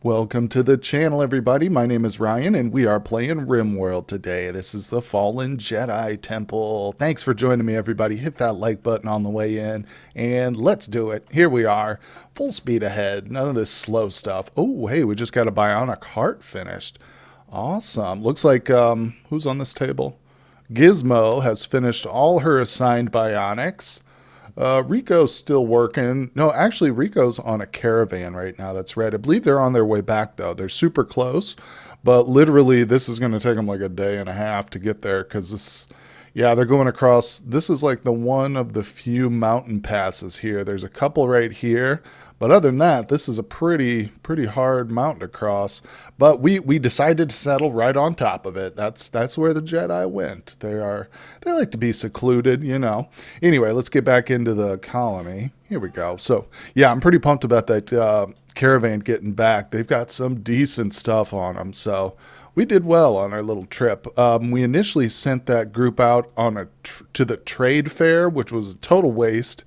Welcome to the channel, everybody. My name is Ryan, and we are playing RimWorld today. This is the Fallen Jedi Temple. Thanks for joining me, everybody. Hit that like button on the way in, and let's do it. Here we are, full speed ahead. None of this slow stuff. Oh, hey, we just got a bionic heart finished. Awesome. Looks like, who's on this table? Gizmo has finished all her assigned bionics. Rico's still working. No, actually, Rico's on a caravan right now. That's right. I believe they're on their way back, though. They're super close, but literally, this is going to take them like a day and a half to get there because this, yeah, they're going across. This is like the one of the few mountain passes here. There's a couple right here, but other than that, this is a pretty hard mountain to cross. But we decided to settle right on top of it. That's where the Jedi went. They like to be secluded, you know. Anyway, let's get back into the colony. Here we go. So yeah, I'm pretty pumped about that caravan getting back. They've got some decent stuff on them. So we did well on our little trip. We initially sent that group out on to the trade fair, which was a total waste.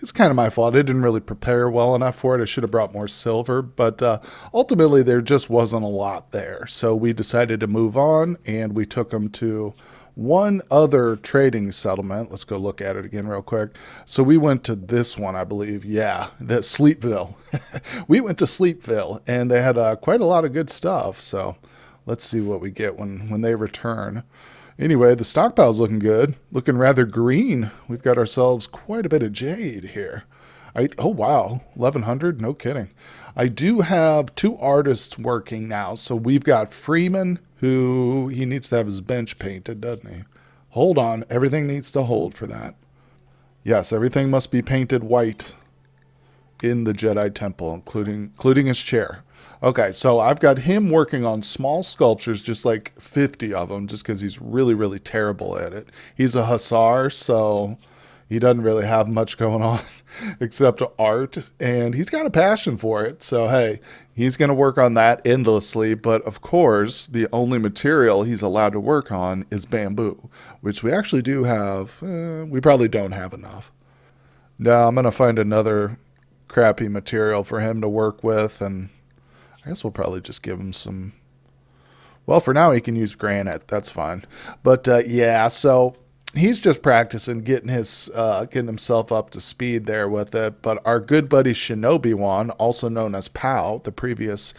It's kind of my fault. I didn't really prepare well enough for it. I should have brought more silver, but ultimately there just wasn't a lot there. So we decided to move on, and we took them to one other trading settlement. Let's go look at it again real quick. So we went to this one, I believe. Yeah, that Sleepville. We went to Sleepville, and they had quite a lot of good stuff. So let's see what we get when they return. Anyway, the stockpile's looking good, looking rather green. We've got ourselves quite a bit of jade here. Oh, wow, 1,100? No kidding. I do have two artists working now. So we've got Freeman, who he needs to have his bench painted, doesn't he? Hold on, everything needs to hold for that. Yes, everything must be painted white in the Jedi Temple, including his chair. Okay, so I've got him working on small sculptures, just like 50 of them, just because he's really terrible at it. He's a hussar, so he doesn't really have much going on except art, and he's got a passion for it. So, hey, he's going to work on that endlessly, but of course, the only material he's allowed to work on is bamboo, which we actually do have. We probably don't have enough. Now, I'm going to find another crappy material for him to work with, and I guess we'll probably just give him some. Well, for now he can use granite. That's fine. But yeah, so he's just practicing getting himself up to speed there with it. But our good buddy Shinobi Wan, also known as Pow, the previous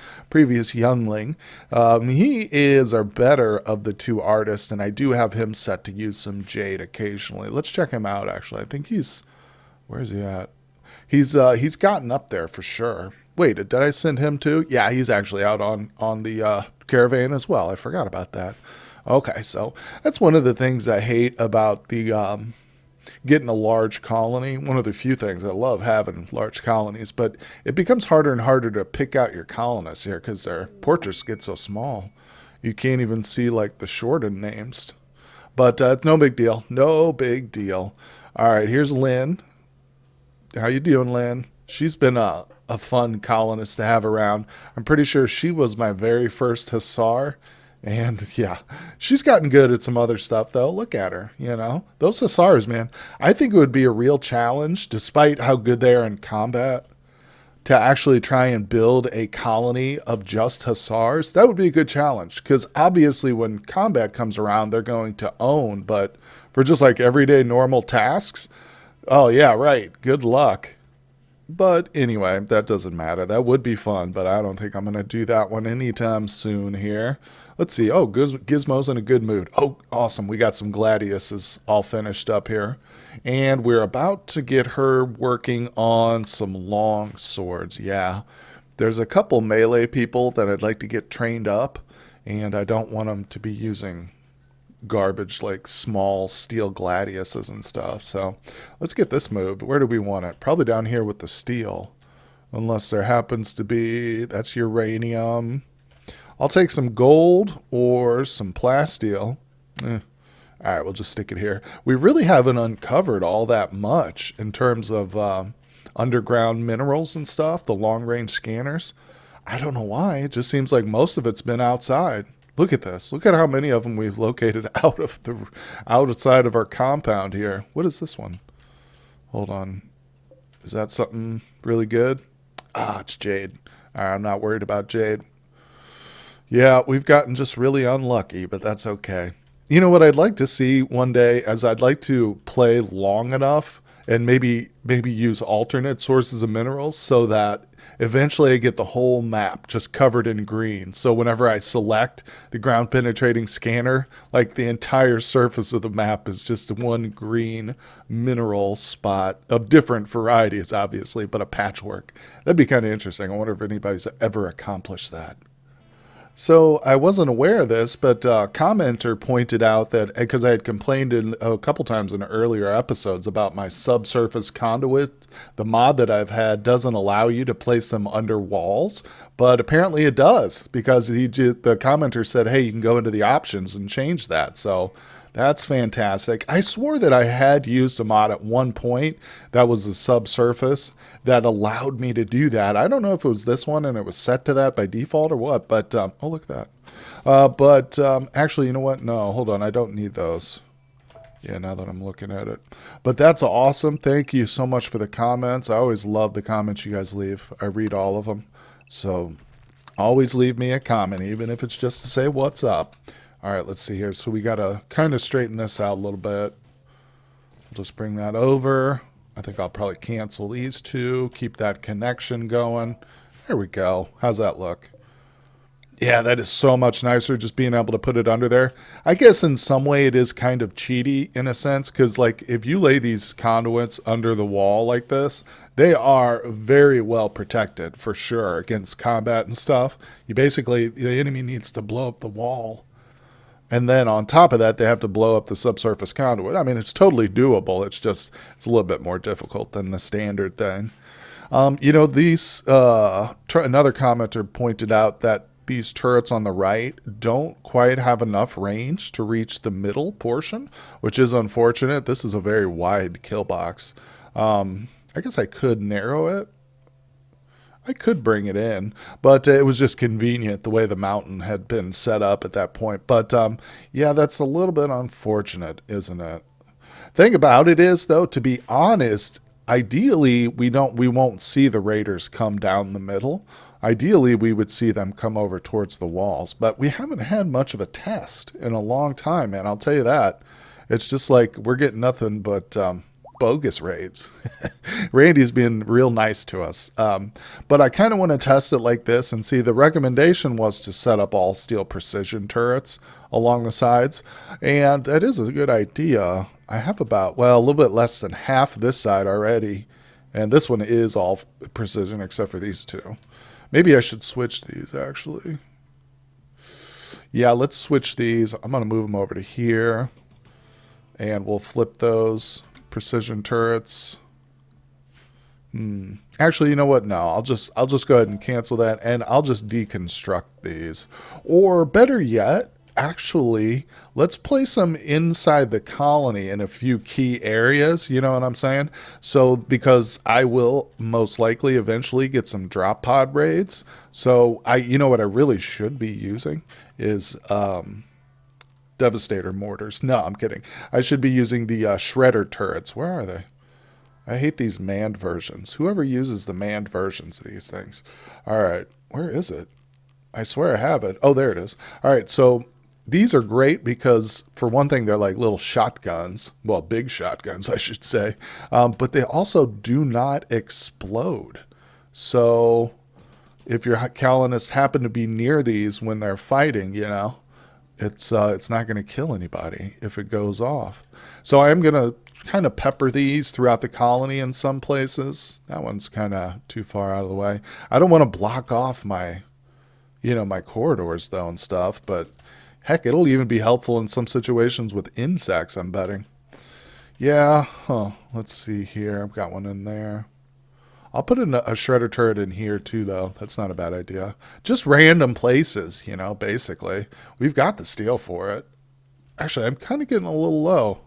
youngling, he is our better of the two artists, and I do have him set to use some jade occasionally. Let's check him out. Actually, I think where's he at? He's gotten up there for sure. Wait, did I send him too? Yeah, he's actually out on the caravan as well. I forgot about that. Okay, so that's one of the things I hate about the getting a large colony. One of the few things I love having large colonies, but it becomes harder and harder to pick out your colonists here because their portraits get so small. You can't even see like the shortened names. But it's no big deal. No big deal. All right, here's Lynn. How you doing, Lynn? She's been a fun colonist to have around. I'm pretty sure she was my very first hussar. And yeah, she's gotten good at some other stuff, though. Look at her, you know. Those hussars, man. I think it would be a real challenge, despite how good they are in combat, to actually try and build a colony of just hussars. That would be a good challenge, because obviously when combat comes around, they're going to own. But for just like everyday normal tasks, oh yeah, right, good luck. But anyway, that doesn't matter. That would be fun, but I don't think I'm going to do that one anytime soon here. Let's see. Oh, Gizmo's in a good mood. Oh, awesome. We got some gladiuses all finished up here. And we're about to get her working on some long swords. Yeah, there's a couple melee people that I'd like to get trained up, and I don't want them to be using garbage like small steel gladiuses and stuff. So let's get this moved. Where do we want it? Probably down here with the steel, unless there happens to be, that's uranium. I'll take some gold or some plasteel. All right, we'll just stick it here. We really haven't uncovered all that much in terms of underground minerals and stuff, the long range scanners. I don't know why. It just seems like most of it's been outside. Look at this. Look at how many of them we've located outside of our compound here. What is this one? Hold on. Is that something really good? Ah, it's jade. I'm not worried about jade. Yeah, we've gotten just really unlucky, but that's okay. You know what I'd like to see one day is I'd like to play long enough and maybe use alternate sources of minerals so that eventually I get the whole map just covered in green. So whenever I select the ground penetrating scanner, like the entire surface of the map is just one green mineral spot of different varieties, obviously, but a patchwork. That'd be kind of interesting. I wonder if anybody's ever accomplished that. So I wasn't aware of this, but a commenter pointed out that because I had complained a couple times in earlier episodes about my subsurface conduit, the mod that I've had doesn't allow you to place them under walls, but apparently it does because the commenter said, "Hey, you can go into the options and change that." So that's fantastic. I swore that I had used a mod at one point that was a subsurface that allowed me to do that. I don't know if it was this one and it was set to that by default or what, but oh, look at that. Actually, you know what? No, hold on. I don't need those. Yeah, now that I'm looking at it. But that's awesome. Thank you so much for the comments. I always love the comments you guys leave. I read all of them. So always leave me a comment, even if it's just to say what's up. All right, let's see here. So we got to kind of straighten this out a little bit. We'll just bring that over. I think I'll probably cancel these two, keep that connection going. There we go. How's that look? Yeah, that is so much nicer just being able to put it under there. I guess in some way it is kind of cheaty in a sense because like if you lay these conduits under the wall like this, they are very well protected for sure against combat and stuff. You basically, the enemy needs to blow up the wall. And then on top of that, they have to blow up the subsurface conduit. I mean, it's totally doable. It's just, it's a little bit more difficult than the standard thing. These, another commenter pointed out that these turrets on the right don't quite have enough range to reach the middle portion, which is unfortunate. This is a very wide kill box. I guess I could narrow it. I could bring it in, but it was just convenient the way the mountain had been set up at that point. But yeah, that's a little bit unfortunate, isn't it? Thing about it is, though, to be honest, ideally we won't see the raiders come down the middle. Ideally, we would see them come over towards the walls, but we haven't had much of a test in a long time, man. I'll tell you that. It's just like we're getting nothing but bogus raids. Randy's been real nice to us. But I kind of want to test it like this and see. The recommendation was to set up all steel precision turrets along the sides. And that is a good idea. I have about, well, a little bit less than half this side already. And this one is all precision except for these two. Maybe I should switch these actually. Yeah, let's switch these. I'm going to move them over to here. And we'll flip those precision turrets. Actually, you know what? No, I'll just go ahead and cancel that, and I'll just deconstruct these. Or better yet, actually, let's place them inside the colony in a few key areas. You know what I'm saying? So because I will most likely eventually get some drop pod raids. So you know what I really should be using is Devastator mortars. No, I'm kidding. I should be using the shredder turrets. Where are they? I hate these manned versions. Whoever uses the manned versions of these things. All right. Where is it? I swear I have it. Oh, there it is. All right. So these are great because, for one thing, they're like little shotguns. Well, big shotguns, I should say. But they also do not explode. So if your colonists happen to be near these when they're fighting, you know, it's not going to kill anybody if it goes off. So I am going to kind of pepper these throughout the colony in some places. That one's kind of too far out of the way. I don't want to block off my corridors though and stuff, but heck, it'll even be helpful in some situations with insects, I'm betting. Yeah, let's see here. I've got one in there. I'll put a shredder turret in here too, though. That's not a bad idea. Just random places, you know, basically. We've got the steel for it. Actually, I'm kind of getting a little low.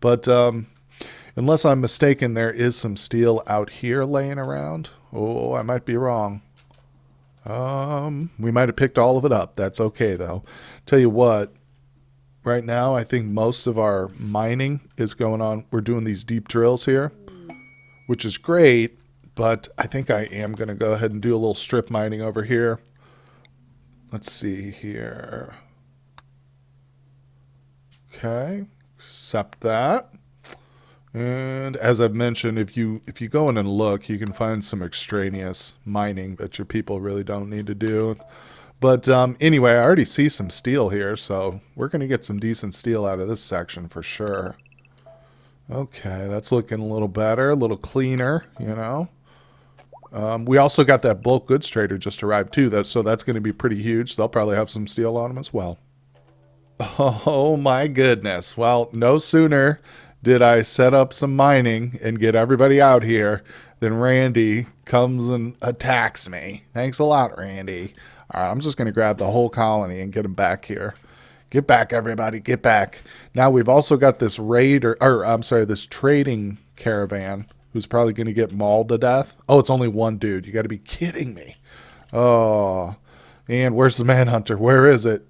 But unless I'm mistaken, there is some steel out here laying around. Oh, I might be wrong. We might have picked all of it up. That's okay, though. Tell you what, right now, I think most of our mining is going on. We're doing these deep drills here, which is great. But I think I am going to go ahead and do a little strip mining over here. Let's see here. Okay, accept that. And as I've mentioned, if you go in and look, you can find some extraneous mining that your people really don't need to do. But anyway, I already see some steel here, so we're going to get some decent steel out of this section for sure. Okay, that's looking a little better, a little cleaner, you know. We also got that bulk goods trader just arrived too, so that's going to be pretty huge. They'll probably have some steel on them as well. Oh my goodness. Well, no sooner did I set up some mining and get everybody out here than Randy comes and attacks me. Thanks a lot, Randy. All right, I'm just going to grab the whole colony and get them back here. Get back, everybody. Get back. Now we've also got this this trading caravan who's probably going to get mauled to death. Oh, it's only one dude. You got to be kidding me. Oh, and where's the manhunter? Where is it?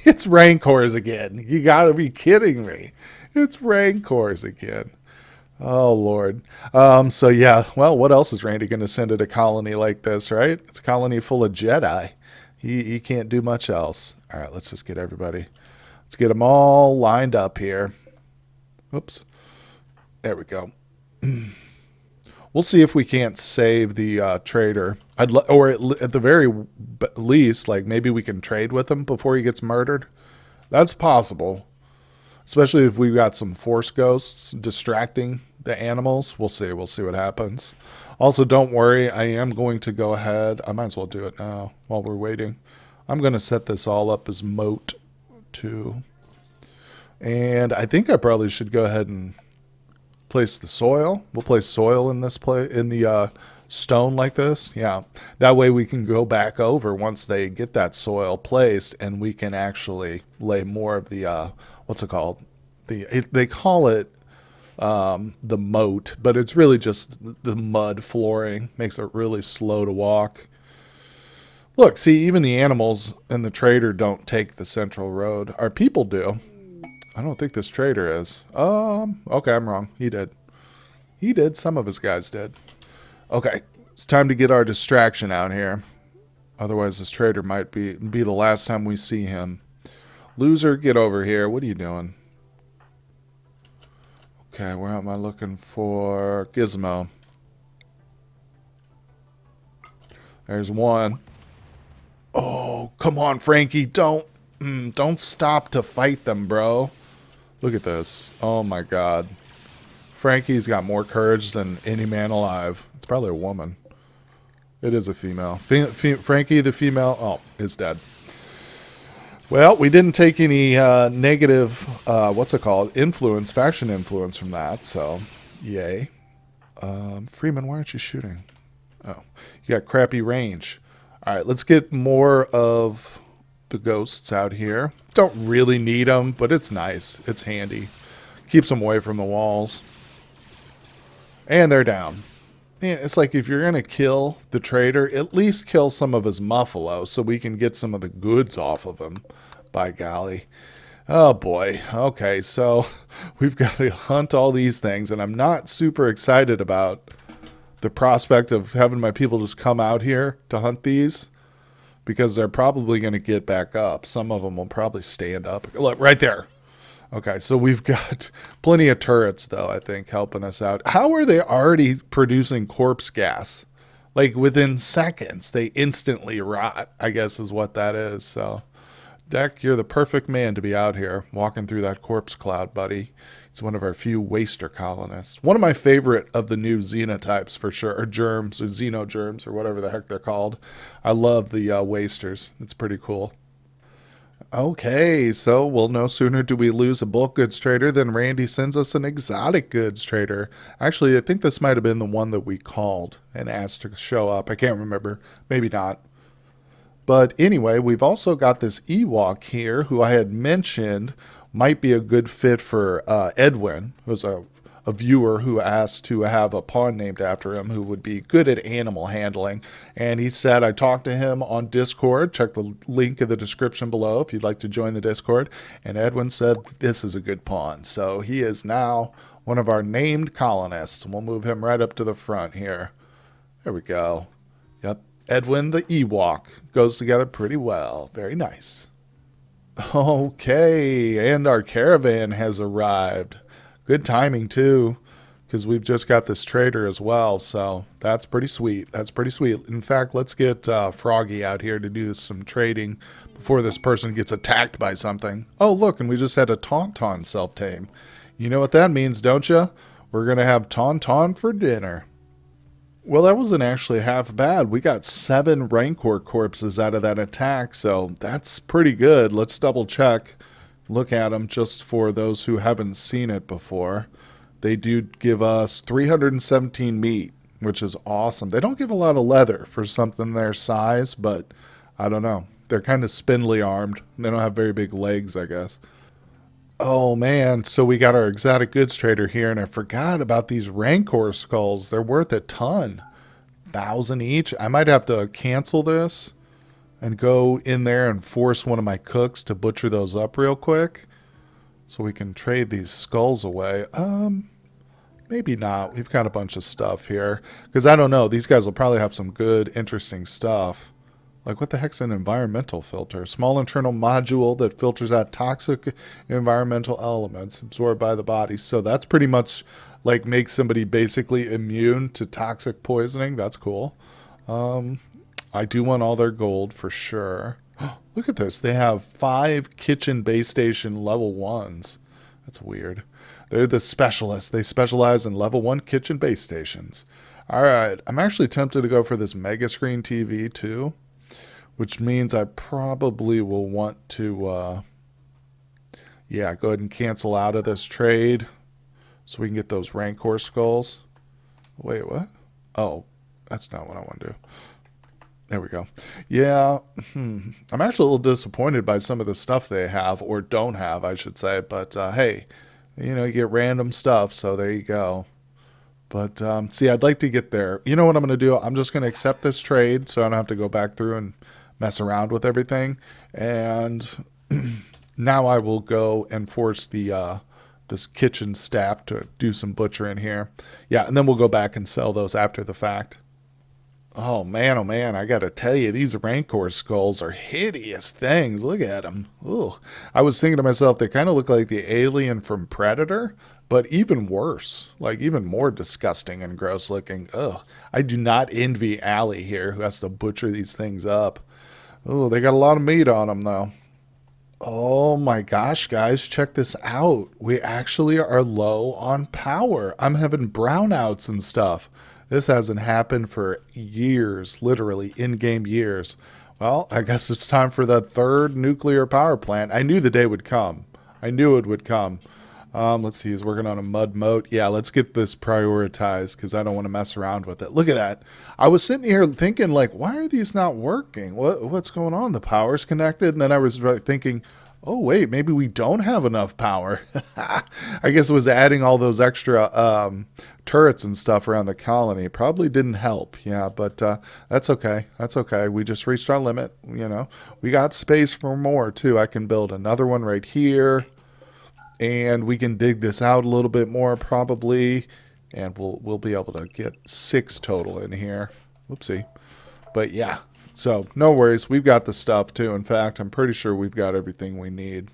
It's Rancors again. You got to be kidding me. It's Rancors again. Oh, Lord. So, yeah, well, what else is Randy going to send at a colony like this, right? It's a colony full of Jedi. He can't do much else. All right, let's just get everybody. Let's get them all lined up here. Oops. There we go. We'll see if we can't save the trader. Or at the very least, like maybe we can trade with him before he gets murdered. That's possible. Especially if we've got some force ghosts distracting the animals. We'll see. We'll see what happens. Also, don't worry. I am going to go ahead. I might as well do it now while we're waiting. I'm going to set this all up as moat too. And I think I probably should go ahead and place the soil. We'll place soil in this in the stone like this. Yeah. That way we can go back over once they get that soil placed and we can actually lay more of the what's it called? They call it the moat, but it's really just the mud flooring. Makes it really slow to walk. Look, see, even the animals and the trader don't take the central road. Our people do. I don't think this trader is. Okay, I'm wrong. He did. He did. Some of his guys did. Okay, it's time to get our distraction out here. Otherwise, this trader might be the last time we see him. Loser, get over here. What are you doing? Okay, where am I looking for? Gizmo. There's one. Oh, come on, Frankie. Don't stop to fight them, bro. Look at this. Oh, my God. Frankie's got more courage than any man alive. It's probably a woman. It is a female. Frankie, the female, is dead. Well, we didn't take any negative, faction influence from that, so yay. Freeman, why aren't you shooting? Oh, you got crappy range. All right, let's get more of the ghosts out here. Don't really need them, but it's nice. It's handy. Keeps them away from the walls. And they're down. And it's like if you're going to kill the trader, at least kill some of his muffalo so we can get some of the goods off of him. By golly. Oh, boy. Okay, so we've got to hunt all these things, and I'm not super excited about the prospect of having my people just come out here to hunt these because they're probably going to get back up. Some of them will probably stand up. Look, right there. Okay, so we've got plenty of turrets, though, I think, helping us out. How are they already producing corpse gas? Like, within seconds, they instantly rot, I guess is what that is. So, Deck, you're the perfect man to be out here walking through that corpse cloud, buddy. He's one of our few waster colonists. One of my favorite of the new xenotypes, for sure, or germs, or xenogerms, or whatever the heck they're called. I love the wasters. It's pretty cool. Okay, so, well, no sooner do we lose a bulk goods trader than Randy sends us an exotic goods trader. Actually, I think this might have been the one that we called and asked to show up. I can't remember. Maybe not. But anyway, we've also got this Ewok here who I had mentioned might be a good fit for Edwin, who's a viewer who asked to have a pawn named after him who would be good at animal handling. And he said, I talked to him on Discord. Check the link in the description below if you'd like to join the Discord. And Edwin said, this is a good pawn. So he is now one of our named colonists. And we'll move him right up to the front here. There we go. Yep. Edwin the Ewok goes together pretty well. Very nice. Okay, and our caravan has arrived. Good timing, too, because we've just got this trader as well, so that's pretty sweet. That's pretty sweet. In fact, let's get Froggy out here to do some trading before this person gets attacked by something. Oh, look, and we just had a Tauntaun self-tame. You know what that means, don't you? We're going to have Tauntaun for dinner. Well, that wasn't actually half bad. We got 7 Rancor corpses out of that attack, so that's pretty good. Let's double check. Look at them just for those who haven't seen it before. They do give us 317 meat, which is awesome. They don't give a lot of leather for something their size, but I don't know. They're kind of spindly armed. They don't have very big legs, I guess. Oh man, so we got our exotic goods trader here, and I forgot about these Rancor skulls. They're worth a ton. 1,000 each. I might have to cancel this and go in there and force one of my cooks to butcher those up real quick so we can trade these skulls away. Maybe not. We've got a bunch of stuff here because I don't know. These guys will probably have some good, interesting stuff. Like, what the heck's an environmental filter? Small internal module that filters out toxic environmental elements absorbed by the body. So that's pretty much like makes somebody basically immune to toxic poisoning. That's cool. I do want all their gold for sure. Look at this. They have 5 kitchen base station level 1s. That's weird. They're the specialists. They specialize in level 1 kitchen base stations. All right. I'm actually tempted to go for this mega screen TV too, which means I probably will want to, yeah, go ahead and cancel out of this trade so we can get those Rancor skulls. Wait, what? Oh, that's not what I want to do. There we go. Yeah, I'm actually a little disappointed by some of the stuff they have, or don't have, I should say. But, hey, you know, you get random stuff, so there you go. But, see, I'd like to get there. You know what I'm going to do? I'm just going to accept this trade so I don't have to go back through and mess around with everything. And now I will go and force the this kitchen staff to do some butchering here. Yeah, and then we'll go back and sell those after the fact. Oh man, I gotta tell you, these Rancor skulls are hideous things. Look at them. Ugh. I was thinking to myself, they kind of look like the alien from Predator, but even worse, like even more disgusting and gross looking. Ugh. I do not envy Allie here, who has to butcher these things up. Oh, they got a lot of meat on them, though. Oh my gosh, guys, check this out. We actually are low on power. I'm having brownouts and stuff. This hasn't happened for years, literally in-game years. Well, I guess it's time for the 3rd nuclear power plant. I knew the day would come. I knew it would come. Let's see, he's working on a mud moat. Yeah, let's get this prioritized because I don't want to mess around with it. Look at that. I was sitting here thinking, like, why are these not working? What's going on? The power's connected. And then I was thinking, oh, wait, maybe we don't have enough power. I guess it was adding all those extra turrets and stuff around the colony. Probably didn't help. Yeah, but that's okay. That's okay. We just reached our limit. You know, we got space for more, too. I can build another one right here. And we can dig this out a little bit more probably. And we'll be able to get 6 total in here. Whoopsie. But yeah. So, no worries. We've got the stuff, too. In fact, I'm pretty sure we've got everything we need.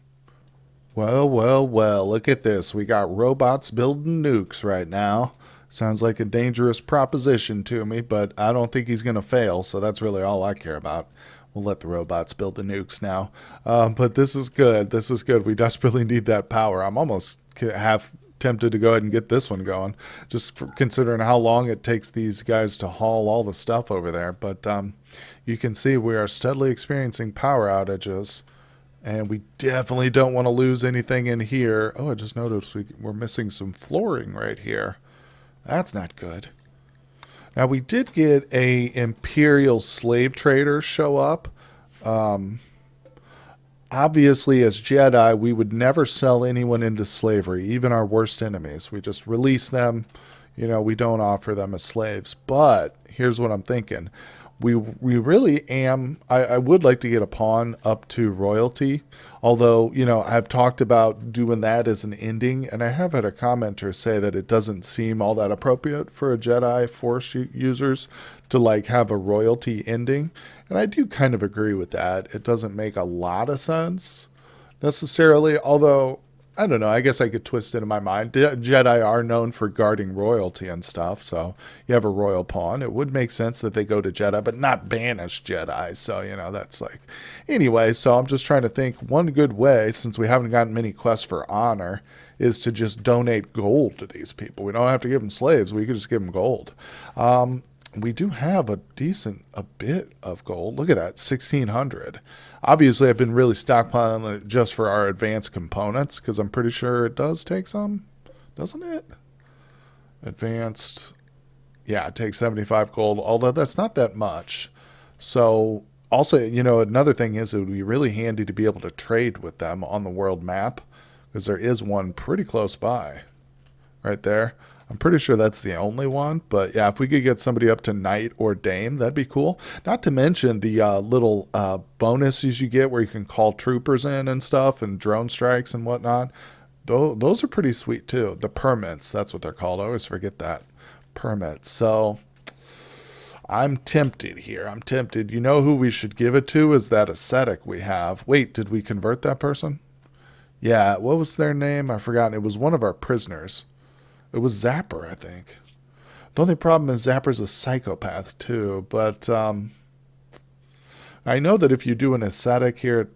Well, look at this. We got robots building nukes right now. Sounds like a dangerous proposition to me, but I don't think he's going to fail, so that's really all I care about. We'll let the robots build the nukes now. But this is good. This is good. We desperately need that power. I'm almost half tempted to go ahead and get this one going, just for considering how long it takes these guys to haul all the stuff over there. But you can see we are steadily experiencing power outages, and we definitely don't want to lose anything in here. Oh, I just noticed we're missing some flooring right here. That's not good. Now, we did get a Imperial slave trader show up. Obviously, as Jedi, we would never sell anyone into slavery, even our worst enemies. We just release them. You know, we don't offer them as slaves. But here's what I'm thinking. We really am. I would like to get a pawn up to royalty, although, you know, I've talked about doing that as an ending, and I have had a commenter say that it doesn't seem all that appropriate for a Jedi Force users to like have a royalty ending, and I do kind of agree with that. It doesn't make a lot of sense necessarily, although I don't know. I guess I could twist it in my mind. Jedi are known for guarding royalty and stuff, so you have a royal pawn. It would make sense that they go to Jedi, but not banish Jedi. So, you know, that's like... Anyway, so I'm just trying to think one good way, since we haven't gotten many quests for honor, is to just donate gold to these people. We don't have to give them slaves. We could just give them gold. We do have a bit of gold. Look at that, 1,600. Obviously, I've been really stockpiling it just for our advanced components, because I'm pretty sure it does take some, doesn't it? Advanced, yeah, it takes 75 gold, although that's not that much. So, also, you know, another thing is it would be really handy to be able to trade with them on the world map, because there is one pretty close by, right there. I'm pretty sure that's the only one, but yeah, if we could get somebody up to Knight or Dame, that'd be cool. Not to mention the little bonuses you get where you can call troopers in and stuff and drone strikes and whatnot. Those are pretty sweet too. The permits, that's what they're called. I always forget that. Permits. So I'm tempted here. I'm tempted. You know who we should give it to is that ascetic we have. Wait, did we convert that person? Yeah, what was their name? I've forgotten. It was one of our prisoners. It was Zapper, I think. The only problem is Zapper's a psychopath, too. But I know that if you do an ascetic here,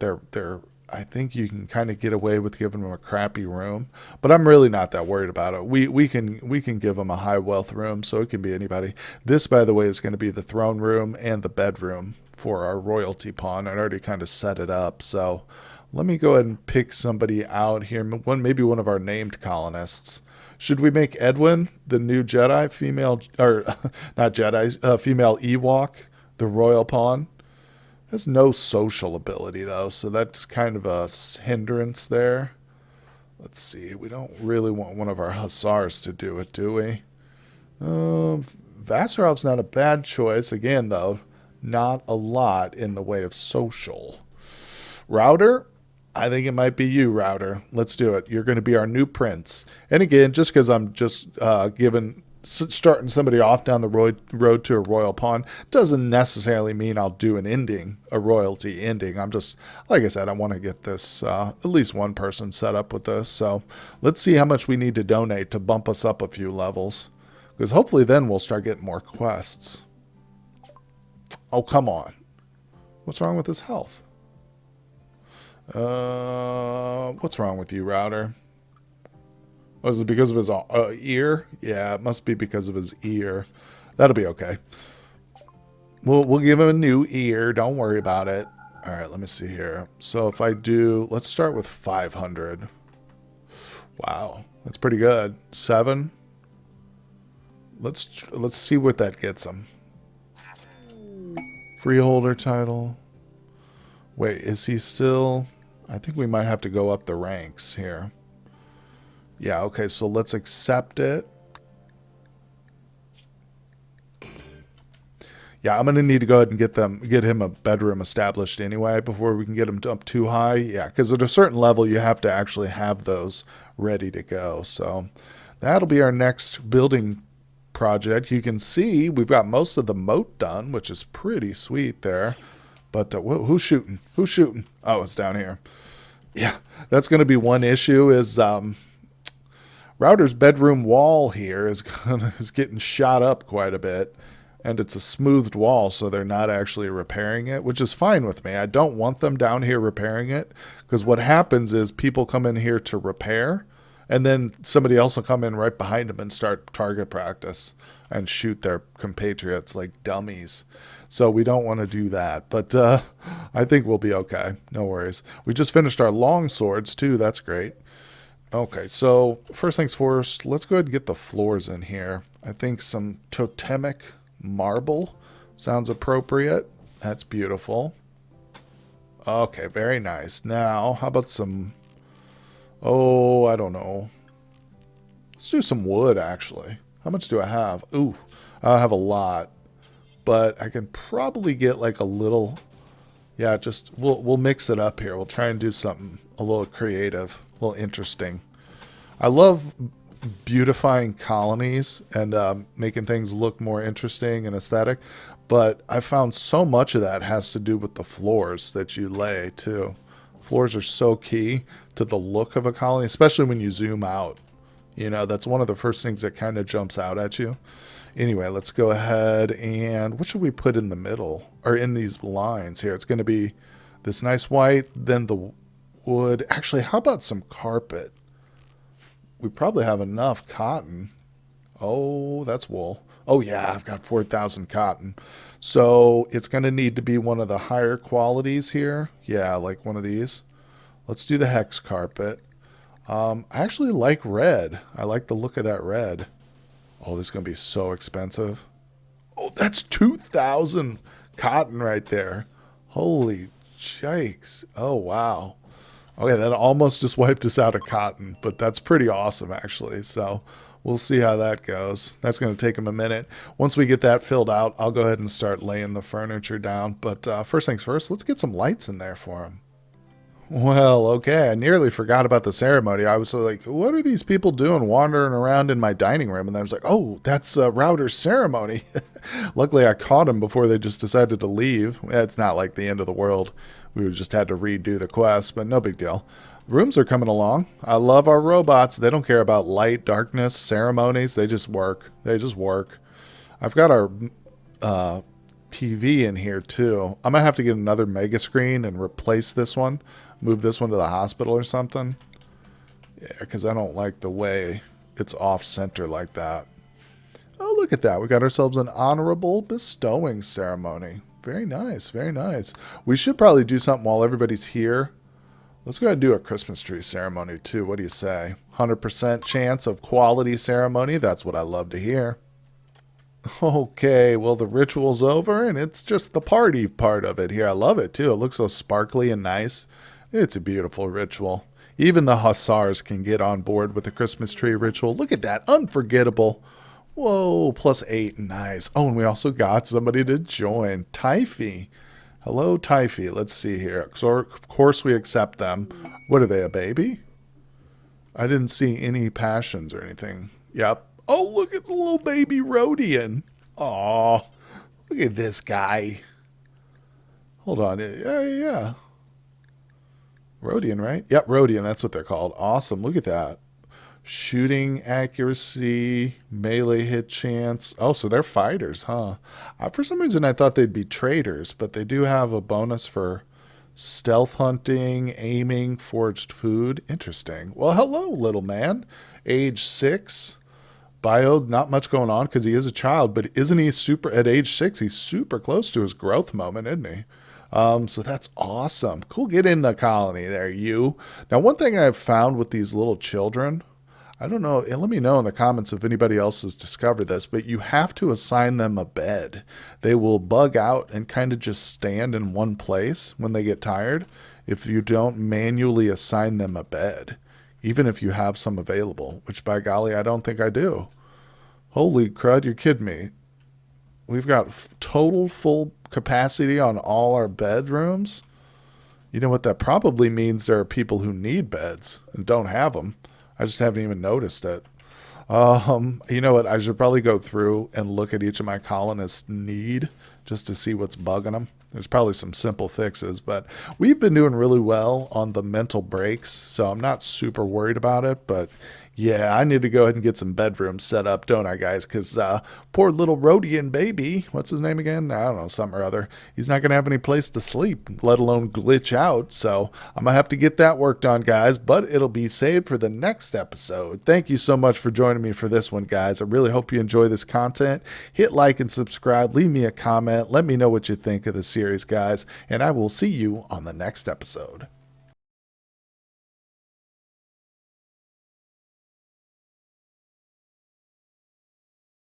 I think you can kind of get away with giving them a crappy room. But I'm really not that worried about it. We can give them a high wealth room, so it can be anybody. This, by the way, is going to be the throne room and the bedroom for our royalty pawn. I already kind of set it up, so let me go ahead and pick somebody out here. Maybe one of our named colonists. Should we make Edwin the new Jedi, female, or not Jedi, female Ewok, the royal pawn? Has no social ability, though, so that's kind of a hindrance there. Let's see. We don't really want one of our hussars to do it, do we? Vassarov's not a bad choice. Again, though, not a lot in the way of social. Router? I think it might be you, Router. Let's do it. You're going to be our new prince. And again, just because I'm just starting somebody off down the road to a royal pawn doesn't necessarily mean I'll do an ending, a royalty ending. I'm just, like I said, I want to get this, at least one person set up with this. So let's see how much we need to donate to bump us up a few levels. Because hopefully then we'll start getting more quests. Oh, come on. What's wrong with his health? What's wrong with you, Router? Was it because of his ear? Yeah, it must be because of his ear. That'll be okay. We'll give him a new ear. Don't worry about it. All right, let me see here. So if I do, let's start with 500. Wow, that's pretty good. 7. Let's see what that gets him. Freeholder title. Wait, is he still... I think we might have to go up the ranks here. Yeah, okay, so let's accept it. Yeah, I'm going to need to go ahead and get him a bedroom established anyway before we can get him up too high. Yeah, because at a certain level, you have to actually have those ready to go. So that'll be our next building project. You can see we've got most of the moat done, which is pretty sweet there. But who's shooting? Who's shooting? Oh, it's down here. Yeah, that's going to be one issue is Router's bedroom wall here is getting shot up quite a bit. And it's a smoothed wall, so they're not actually repairing it, which is fine with me. I don't want them down here repairing it, because what happens is people come in here to repair, and then somebody else will come in right behind them and start target practice and shoot their compatriots like dummies. So we don't want to do that. But I think we'll be okay. No worries. We just finished our long swords, too. That's great. Okay, so first things first, let's go ahead and get the floors in here. I think some totemic marble sounds appropriate. That's beautiful. Okay, very nice. Now, how about some... Oh, I don't know. Let's do some wood, actually. How much do I have? Ooh, I have a lot. but I can probably get like a little, yeah, just we'll mix it up here. We'll try and do something a little creative, a little interesting. I love beautifying colonies and making things look more interesting and aesthetic, but I found so much of that has to do with the floors that you lay too. Floors are so key to the look of a colony, especially when you zoom out. You know, that's one of the first things that kind of jumps out at you. Anyway, let's go ahead and what should we put in the middle or in these lines here? It's going to be this nice white, then the wood. Actually, how about some carpet? We probably have enough cotton. Oh, that's wool. Oh, yeah, I've got 4,000 cotton. So it's going to need to be one of the higher qualities here. Yeah, like one of these. Let's do the hex carpet. I actually like red. I like the look of that red. Oh, this is going to be so expensive. Oh, that's 2,000 cotton right there. Holy shakes. Oh, wow. Okay, that almost just wiped us out of cotton, but that's pretty awesome, actually. So we'll see how that goes. That's going to take them a minute. Once we get that filled out, I'll go ahead and start laying the furniture down. But first things first, let's get some lights in there for them. Well, okay, I nearly forgot about the ceremony. I was like, what are these people doing wandering around in my dining room? And then I was like, oh, that's Router's ceremony. Luckily, I caught him before they just decided to leave. It's not like the end of the world. We just had to redo the quest, but no big deal. Rooms are coming along. I love our robots. They don't care about light, darkness, ceremonies. They just work. They just work. I've got our TV in here, too. I'm going to have to get another mega screen and replace this one. Move this one to the hospital or something. Yeah, because I don't like the way it's off-center like that. Oh, look at that. We got ourselves an honorable bestowing ceremony. Very nice, very nice. We should probably do something while everybody's here. Let's go ahead and do a Christmas tree ceremony, too. What do you say? 100% chance of quality ceremony. That's what I love to hear. Okay, well, the ritual's over, and it's just the party part of it here. I love it, too. It looks so sparkly and nice. It's a beautiful ritual. Even the hussars can get on board with the Christmas tree ritual. Look at that. Unforgettable. Whoa, +8. Nice. Oh, and we also got somebody to join. Typhy. Hello, Typhy. Let's see here. So, of course, we accept them. What are they, a baby? I didn't see any passions or anything. Yep. Oh, look, it's a little baby Rodian. Aw, look at this guy. Hold on. Yeah. Rodian, right? Yep, Rodian. That's what they're called. Awesome. Look at that. Shooting accuracy, melee hit chance. Oh, so they're fighters, huh? For some reason, I thought they'd be traders, but they do have a bonus for stealth hunting, aiming, foraged food. Interesting. Well, hello, little man. Age 6. Bio, not much going on because he is a child, but isn't he super, at age 6, he's super close to his growth moment, isn't he? So that's awesome. Cool, get in the colony there, you. Now, one thing I've found with these little children, I don't know, and let me know in the comments if anybody else has discovered this, but you have to assign them a bed. They will bug out and kind of just stand in one place when they get tired if you don't manually assign them a bed, even if you have some available, which by golly, I don't think I do. Holy crud, you're kidding me. We've got total full capacity on all our bedrooms. You know what that probably means? There are people who need beds and don't have them. I just haven't even noticed it. You know what? I should probably go through and look at each of my colonists' need just to see what's bugging them. There's probably some simple fixes, but we've been doing really well on the mental breaks, so I'm not super worried about it, but yeah, I need to go ahead and get some bedrooms set up, don't I, guys? Because poor little Rodian baby, what's his name again? I don't know, something or other. He's not going to have any place to sleep, let alone glitch out. So I'm going to have to get that worked on, guys, but it'll be saved for the next episode. Thank you so much for joining me for this one, guys. I really hope you enjoy this content. Hit like and subscribe. Leave me a comment. Let me know what you think of the series, guys, and I will see you on the next episode.